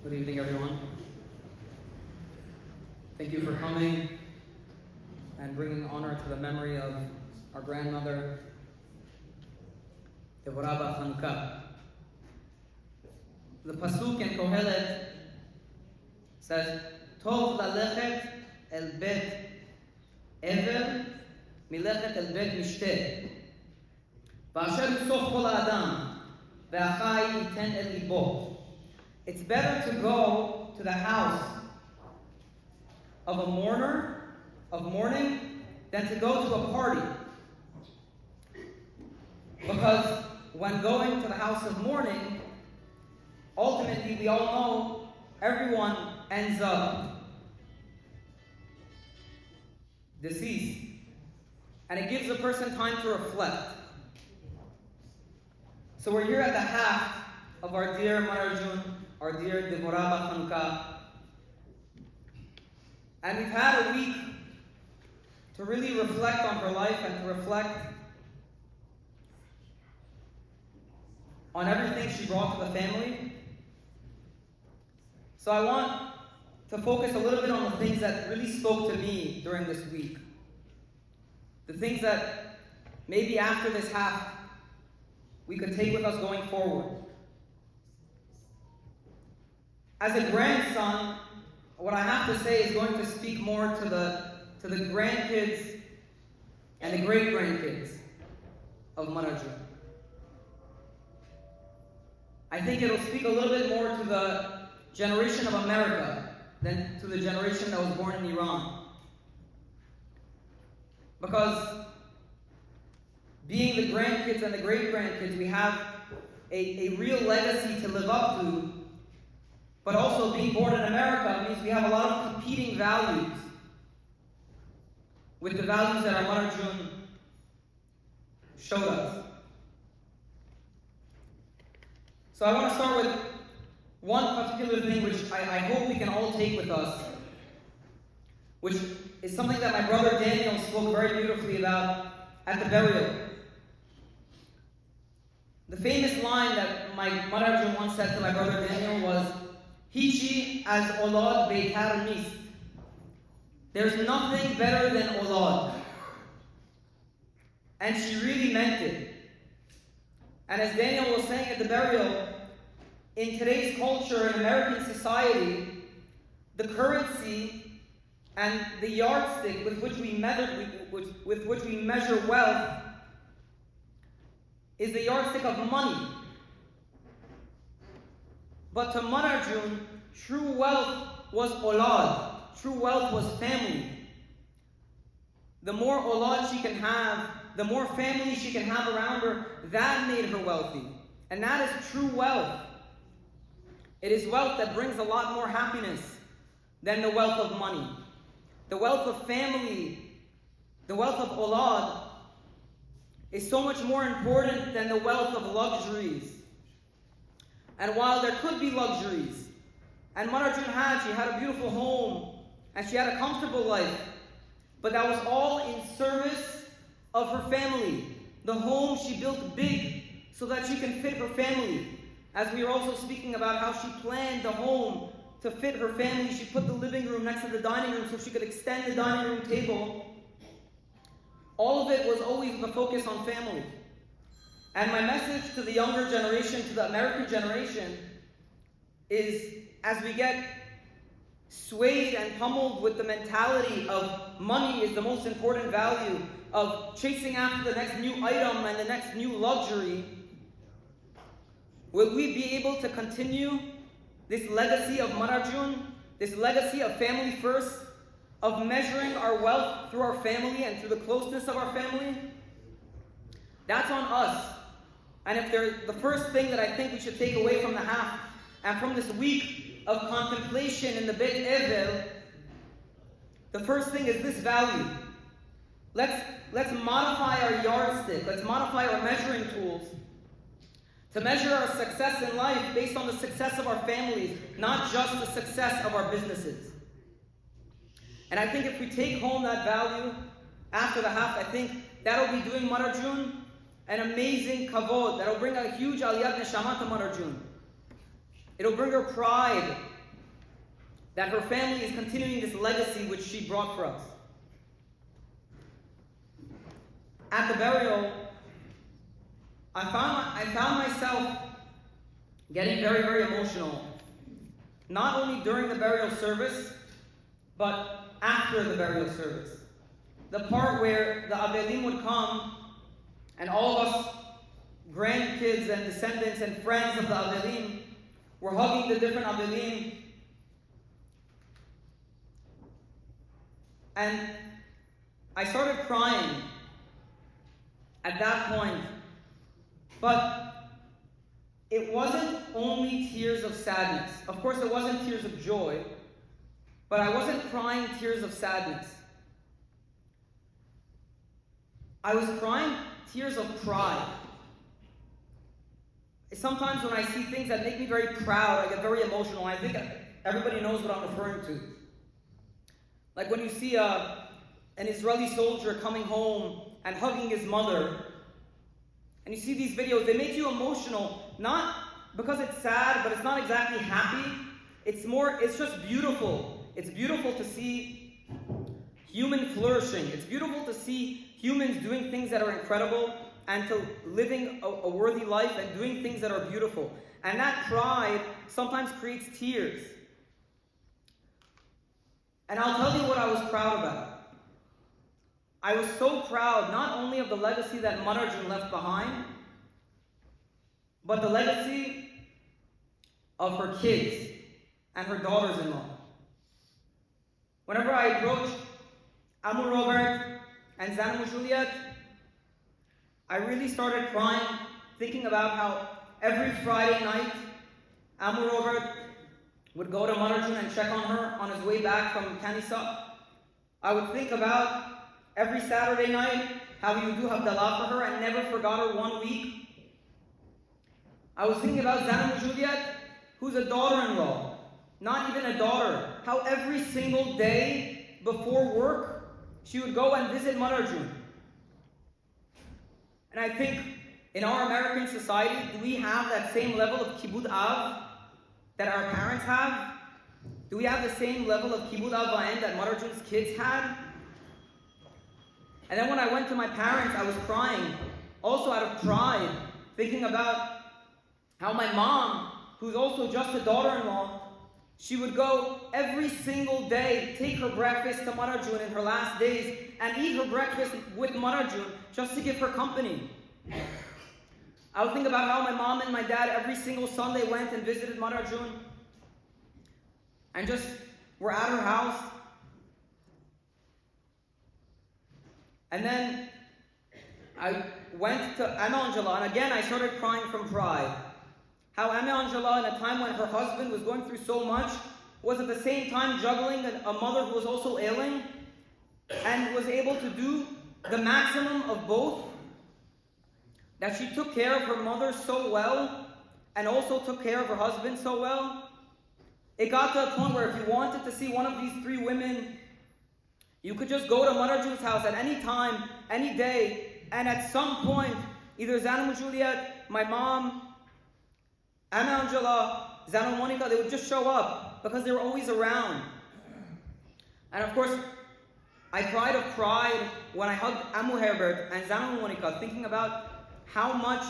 Good evening, everyone. Thank you for coming and bringing honor to the memory of our grandmother, Devorah Chanukah. The pasuk in Kohelet says, "Tov lalechet el bet ever milechet el bet mishteh. V'asher yusof kol ha'adam ve'achai yiten el libo." It's better to go to the house of a mourner, of mourning, than to go to a party. Because when going to the house of mourning, ultimately we all know everyone ends up deceased. And it gives a person time to reflect. So we're here at the half of our dear Madarjoon, our dear Devorah Chanukah. And we've had a week to really reflect on her life and to reflect on everything she brought to the family. So I want to focus a little bit on the things that really spoke to me during this week. The things that maybe after this half we could take with us going forward. As a grandson, what I have to say is going to speak more to the grandkids and the great-grandkids of Madarjoon. I think it'll speak a little bit more to the generation of America than to the generation that was born in Iran. Because being the grandkids and the great-grandkids, we have a real legacy to live up to. But also being born in America means we have a lot of competing values with the values that our Madarjoon showed us. So I want to start with one particular thing which I hope we can all take with us, which is something that my brother Daniel spoke very beautifully about at the burial. The famous line that my Madarjoon once said to my brother Daniel was, "Hichi as olad beitar nist." There's nothing better than olad. And she really meant it. And as Daniel was saying at the burial, in today's culture, in American society, the currency and the yardstick with which we measure wealth is the yardstick of money. But to Madarjoon, true wealth was olad. True wealth was family. The more olad she can have, the more family she can have around her, that made her wealthy. And that is true wealth. It is wealth that brings a lot more happiness than the wealth of money. The wealth of family, the wealth of olad, is so much more important than the wealth of luxuries. And while there could be luxuries, and Madarjoon she had a beautiful home, and she had a comfortable life, but that was all in service of her family. The home she built big so that she can fit her family. As we were also speaking about how she planned the home to fit her family, she put the living room next to the dining room so she could extend the dining room table. All of it was always the focus on family. And my message to the younger generation, to the American generation, is as we get swayed and pummeled with the mentality of money is the most important value, of chasing after the next new item and the next new luxury, will we be able to continue this legacy of Madarjoon, this legacy of family first, of measuring our wealth through our family and through the closeness of our family? That's on us. And if there's the first thing that I think we should take away from the half and from this week of contemplation in the Beit Evel, the first thing is this value. Let's modify our yardstick. Let's modify our measuring tools to measure our success in life based on the success of our families, not just the success of our businesses. And I think if we take home that value after the half, I think that'll be doing Madarjoon an amazing kavod. That'll bring a huge aliyat neshama to Madarjoon. It'll bring her pride that her family is continuing this legacy which she brought for us. At the burial, I found myself getting very, very emotional. Not only during the burial service, but after the burial service. The part where the Avelim would come, and all of us, grandkids and descendants and friends of the Avelim, were hugging the different Avelim. And I started crying at that point. But it wasn't only tears of sadness. Of course, it wasn't tears of joy, but I wasn't crying tears of sadness. I was crying tears of pride. Sometimes when I see things that make me very proud, I get very emotional. I think everybody knows what I'm referring to. Like when you see an Israeli soldier coming home and hugging his mother, and you see these videos, they make you emotional, not because it's sad, but it's not exactly happy. It's just beautiful. It's beautiful to see human flourishing. It's beautiful to see humans doing things that are incredible and to living a worthy life and doing things that are beautiful. And that pride sometimes creates tears. And I'll tell you what I was proud about. I was so proud not only of the legacy that Madarjoon left behind, but the legacy of her kids and her daughters-in-law. Whenever I approached Amu Robert and Zanamu Juliet, I really started crying, thinking about how every Friday night, Amu Robert would go to Madarjoon and check on her on his way back from Kanisa. I would think about every Saturday night how he would do Havdalah for her and never forgot her 1 week. I was thinking about Zanamu Juliet, who's a daughter-in-law, not even a daughter, how every single day before work, she would go and visit Madarjoon. And I think in our American society, do we have that same level of kibud av that our parents have? Do we have the same level of kibud av va'en that Madarjoon's kids had? And then when I went to my parents, I was crying, also out of pride, thinking about how my mom, who's also just a daughter-in-law, she would go every single day, take her breakfast to Madarjoon in her last days, and eat her breakfast with Madarjoon just to give her company. I would think about how my mom and my dad every single Sunday went and visited Madarjoon, and just were at her house. And then I went to Amma Angela, and again I started crying from pride. How Amma Angela, in a time when her husband was going through so much, was at the same time juggling a mother who was also ailing, and was able to do the maximum of both. That she took care of her mother so well, and also took care of her husband so well. It got to a point where if you wanted to see one of these three women, you could just go to Madarjoon's house at any time, any day, and at some point, either Zanamu Juliet, my mom, Amma Angela, Zanamu Monica, they would just show up because they were always around. And of course, I cried of pride when I hugged Amu Herbert and Zanamu Monica, thinking about how much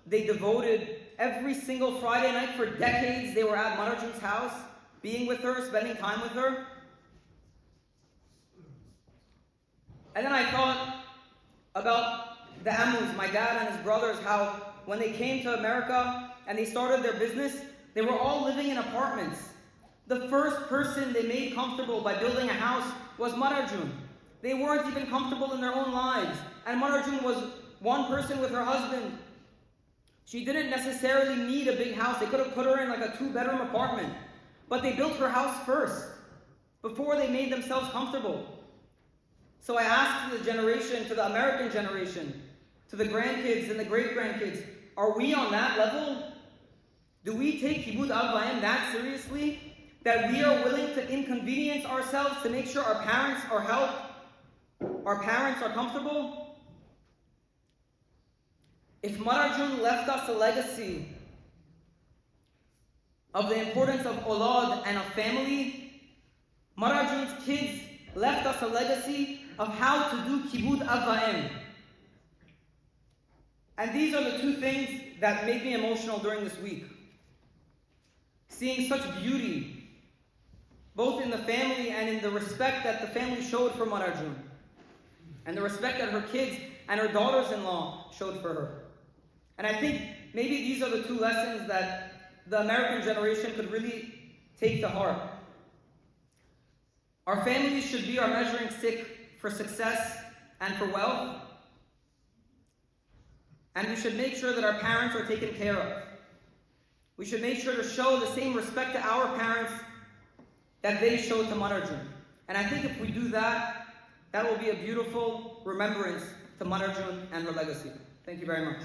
they devoted every single Friday night for decades. They were at Madarjoon's house, being with her, spending time with her. And then I thought about the Amus, my dad and his brothers, how when they came to America and they started their business, they were all living in apartments. The first person they made comfortable by building a house was Madarjoon. They weren't even comfortable in their own lives. And Madarjoon was one person with her husband. She didn't necessarily need a big house. They could have put her in like a 2-bedroom apartment. But they built her house first, before they made themselves comfortable. So I asked the generation, to the American generation, to the grandkids and the great-grandkids, are we on that level? Do we take kibud av va'em that seriously? That we are willing to inconvenience ourselves to make sure our parents are helped, our parents are comfortable? If Madarjoon left us a legacy of the importance of olad and of family, Madarjoon's kids left us a legacy of how to do kibud avvaim. And these are the two things that made me emotional during this week. Seeing such beauty, both in the family and in the respect that the family showed for Madarjoon, and the respect that her kids and her daughters-in-law showed for her. And I think maybe these are the two lessons that the American generation could really take to heart. Our families should be our measuring stick for success and for wealth. And we should make sure that our parents are taken care of. We should make sure to show the same respect to our parents that they showed to Madarjoon. And I think if we do that, that will be a beautiful remembrance to Madarjoon and her legacy. Thank you very much.